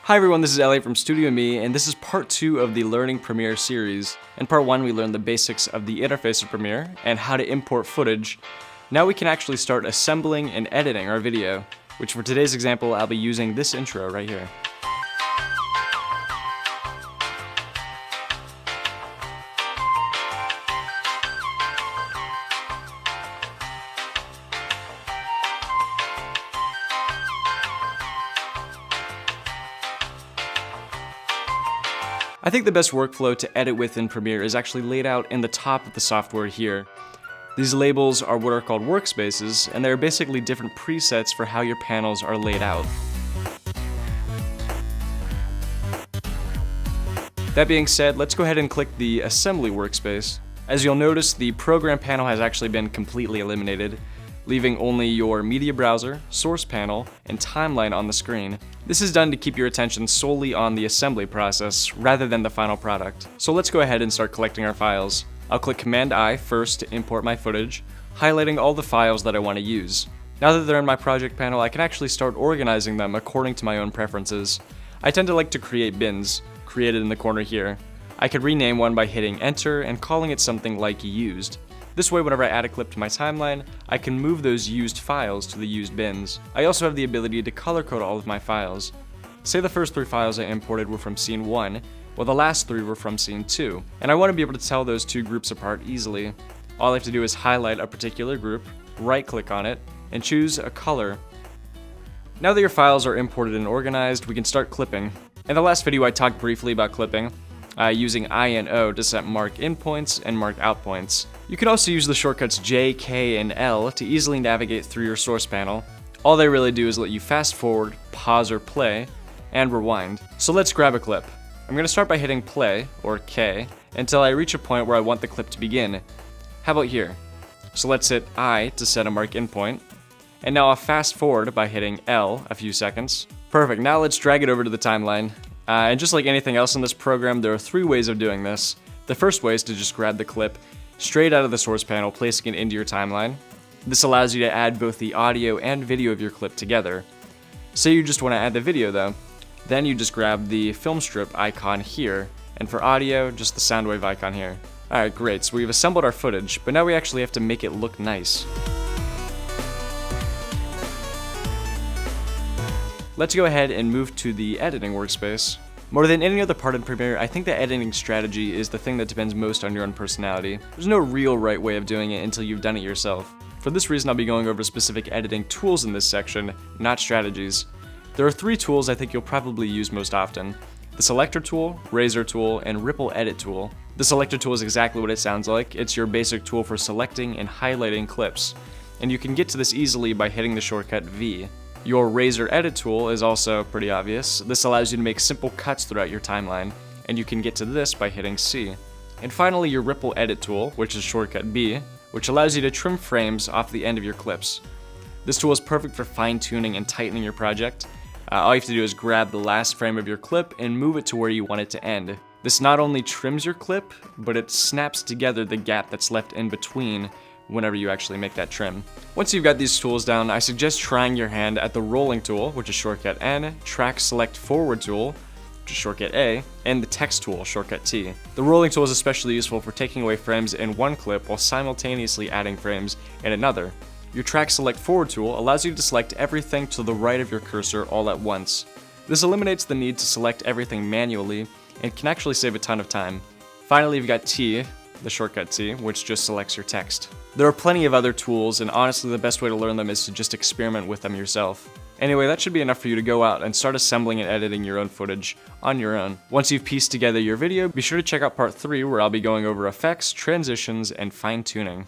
Hi everyone, this is Elliot from StudioME, and this is part 2 of the Learning Premiere series. In part 1, we learned the basics of the interface of Premiere and how to import footage. Now we can actually start assembling and editing our video, which for today's example, I'll be using this intro right here. I think the best workflow to edit with in Premiere is actually laid out in the top of the software here. These labels are what are called workspaces, and they're basically different presets for how your panels are laid out. That being said, let's go ahead and click the Assembly workspace. As you'll notice, the Program panel has actually been completely eliminated, leaving only your Media Browser, Source Panel, and Timeline on the screen. This is done to keep your attention solely on the assembly process rather than the final product. So let's go ahead and start collecting our files. I'll click Command-I first to import my footage, highlighting all the files that I want to use. Now that they're in my project panel, I can actually start organizing them according to my own preferences. I tend to like to create bins, created in the corner here. I could rename one by hitting Enter and calling it something like Used. This way, whenever I add a clip to my timeline, I can move those used files to the used bins. I also have the ability to color code all of my files. Say the first 3 files I imported were from scene 1, while the last 3 were from scene 2, and I want to be able to tell those 2 groups apart easily. All I have to do is highlight a particular group, right-click on it, and choose a color. Now that your files are imported and organized, we can start clipping. In the last video, I talked briefly about clipping, using I and O to set mark in points and mark out points. You can also use the shortcuts J, K, and L to easily navigate through your source panel. All they really do is let you fast forward, pause or play, and rewind. So let's grab a clip. I'm going to start by hitting play, or K, until I reach a point where I want the clip to begin. How about here? So let's hit I to set a mark in point, and now I'll fast forward by hitting L a few seconds. Perfect, now let's drag it over to the timeline. And just like anything else in this program, there are 3 ways of doing this. The first way is to just grab the clip straight out of the source panel, placing it into your timeline. This allows you to add both the audio and video of your clip together. Say you just want to add the video though, then you just grab the film strip icon here, and for audio, just the sound wave icon here. Alright, great, so we've assembled our footage, but now we actually have to make it look nice. Let's go ahead and move to the editing workspace. More than any other part in Premiere, I think the editing strategy is the thing that depends most on your own personality. There's no real right way of doing it until you've done it yourself. For this reason, I'll be going over specific editing tools in this section, not strategies. There are 3 tools I think you'll probably use most often: the Selector tool, Razor tool, and Ripple Edit tool. The Selector tool is exactly what it sounds like. It's your basic tool for selecting and highlighting clips, and you can get to this easily by hitting the shortcut V. Your Razor Edit tool is also pretty obvious. This allows you to make simple cuts throughout your timeline, and you can get to this by hitting C. And finally, your Ripple Edit tool, which is shortcut B, which allows you to trim frames off the end of your clips. This tool is perfect for fine-tuning and tightening your project. All you have to do is grab the last frame of your clip and move it to where you want it to end. This not only trims your clip, but it snaps together the gap that's left in between whenever you actually make that trim. Once you've got these tools down, I suggest trying your hand at the Rolling tool, which is shortcut N, Track Select Forward tool, which is shortcut A, and the Text tool, shortcut T. The Rolling tool is especially useful for taking away frames in one clip while simultaneously adding frames in another. Your Track Select Forward tool allows you to select everything to the right of your cursor all at once. This eliminates the need to select everything manually and can actually save a ton of time. Finally, you've got T, the shortcut T, which just selects your text. There are plenty of other tools, and honestly the best way to learn them is to just experiment with them yourself. Anyway, that should be enough for you to go out and start assembling and editing your own footage on your own. Once you've pieced together your video, be sure to check out part 3 where I'll be going over effects, transitions, and fine-tuning.